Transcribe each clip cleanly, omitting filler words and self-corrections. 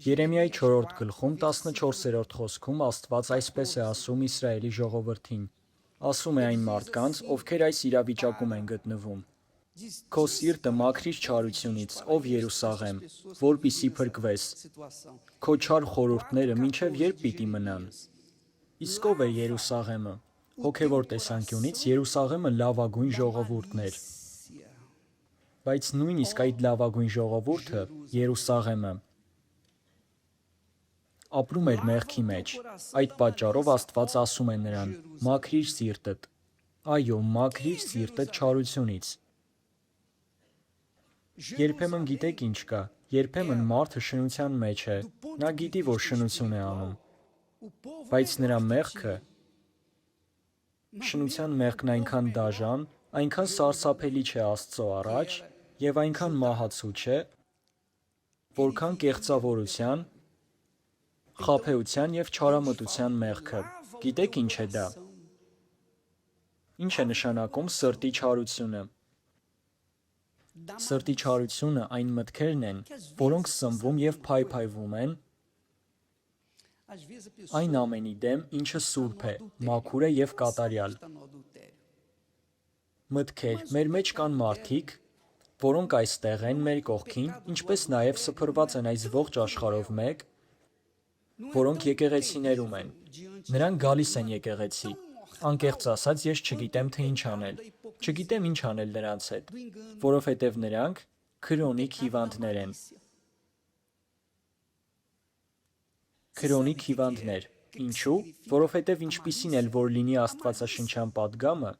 Երեմիայի 4-րդ գլխում 14-րդ խոսքում Աստված այսպես է ասում Իսրայելի ժողովրդին. ասում է այն մարդկանց, ովքեր այս իրավիճակում են գտնվում. Քո սիրտը մաքրիր չարությունից, ով Երուսաղեմ, որպեսզի փրկվես։ Քո չար խորհուրդները մինչև երբ պիտի մնան։ Իսկ ով է Երուսաղեմը։ Հոգևոր տեսանկյունից Երուսաղեմը լավագույն ժողովուրդն էր։ Բայց նույնիսկ այդ լավագույն ժողովուրդը, Երուսաղեմը, ապրում էր մեղքի մեջ։ Այդ պատճառով Աստված ասում է նրան. մաքրիր սիրտդ։ Այո, մաքրիր սիրտդ չարությունից։ Երբեմն գիտեք ինչ կա, երբեմն մարդը շնության մեջ է, նա գիտի, որ շնություն է անում, բայց նրա մեղքը, շնության մեղքն այնքան դաժան, այնքան սարսափելի չէ Աստծո առաջ և այնքան մահացու չէ, որքան կեղծավորության, խաբեության և չարամտության մեղքը։ Գիտեք ինչ է դա։ Ինչ է նշանակում սրտի չարությունը։ Սրտի չարությունը այն մտքերն են, որոնք սնվում և փայփայվում են այն ամենի դեմ, ինչը սուրբ է, մաքուր է և կատարյալ։ Մտքեր, մեր մեջ կան մարդիկ, որոնք այստեղ են մեր կողքին, ինչպես նաև սփռված են այս ողջ աշխարհով մեկ, որոնք եկեղեցիներում են։ Նրանք գալիս են եկեղեցի։ Անկեղծ ասած, ես չգիտեմ, թե ինչ անել։ Չգիտեմ ինչ անել նրանց հետ, որովհետև նրանք քրոնիկ հիվանդներ են։ Քրոնիկ հիվանդներ։ Ինչու՞։ Որովհետև ինչպիսին էլ որ լինի աստվածաշնչյան պատգամը,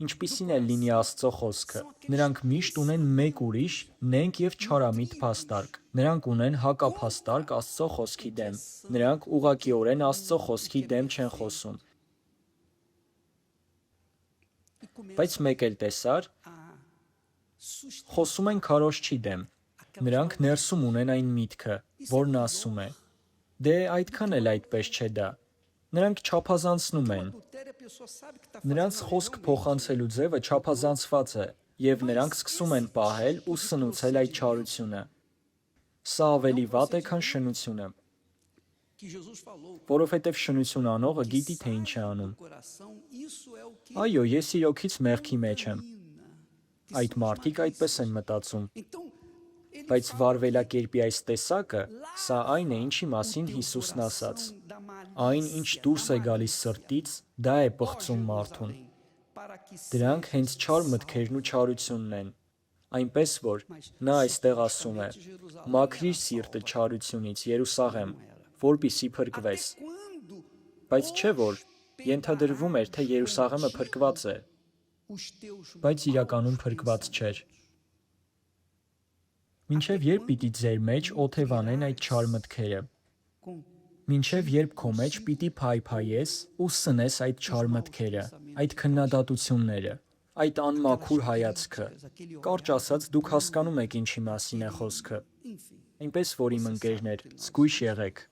ինչպիսին էլ լինի Աստծո խոսքը, նրանք միշտ ունեն մեկ ուրիշ, նենգ և չարամիտ փաստարկ։ Նրանք ունեն հակափաստարկ Աստծո խոսքի դեմ։ Նրանք ուղղակիորեն Աստծո խոսքի դեմ չեն խոսում։ Բայց մեկ էլ տեսար, խոսում են քարոզչի դեմ։ Նրանք ներսում ունեն այն միտքը, որն ասում է. դե այդքան էլ այդպես չէ դա։ Նրանք չափազանցնում են։ Նրանց խոսք փոխանցելու ձևը չափազանցված է, և նրանք սկսում են պահել ու սնուցել այդ չարությունը։ Սա ավելի վատ է, քան շնությունը։ Որովհետև շնություն անողը գիտի, թե ինչ է անում։ Այո, ես իրոքից մեղքի մեջ եմ։ Այդ մարդիկ այդպես են մտածում։ Բայց վարվելակերպի այս տեսակը, սա այն է, ինչի մասին Հիսուսն ասաց. այն, ինչ դուրս է գալիս սրտից, դա է պղծում մարդուն։ Դրանք հենց չար մտքերն ու չարությունն են։ Այնպես որ, նա այստեղ ասում է. մաքրիր սիրտը չարությունից, Երուսաղեմ, որպեսզի փրկվես։ Բայց չէ՞ որ ենթադրվում էր, թե Երուսաղեմը փրկված է, բայց իրականում փրկված չէր։ Մինչև երբ պիտի ձեր մեջ օթևանեն այդ չար մտքերը։ Մինչև երբ քո մեջ պիտի փայփայես ու սնես այդ չար մտքերը, այդ քննադատությունները, այդ անմաքուր հայացքը։ Կարճ ասած, դուք հասկանում եք ինչի մասին է խոսքը։ Այնպես որ իմ ընկերներ, զգույշ եղեք։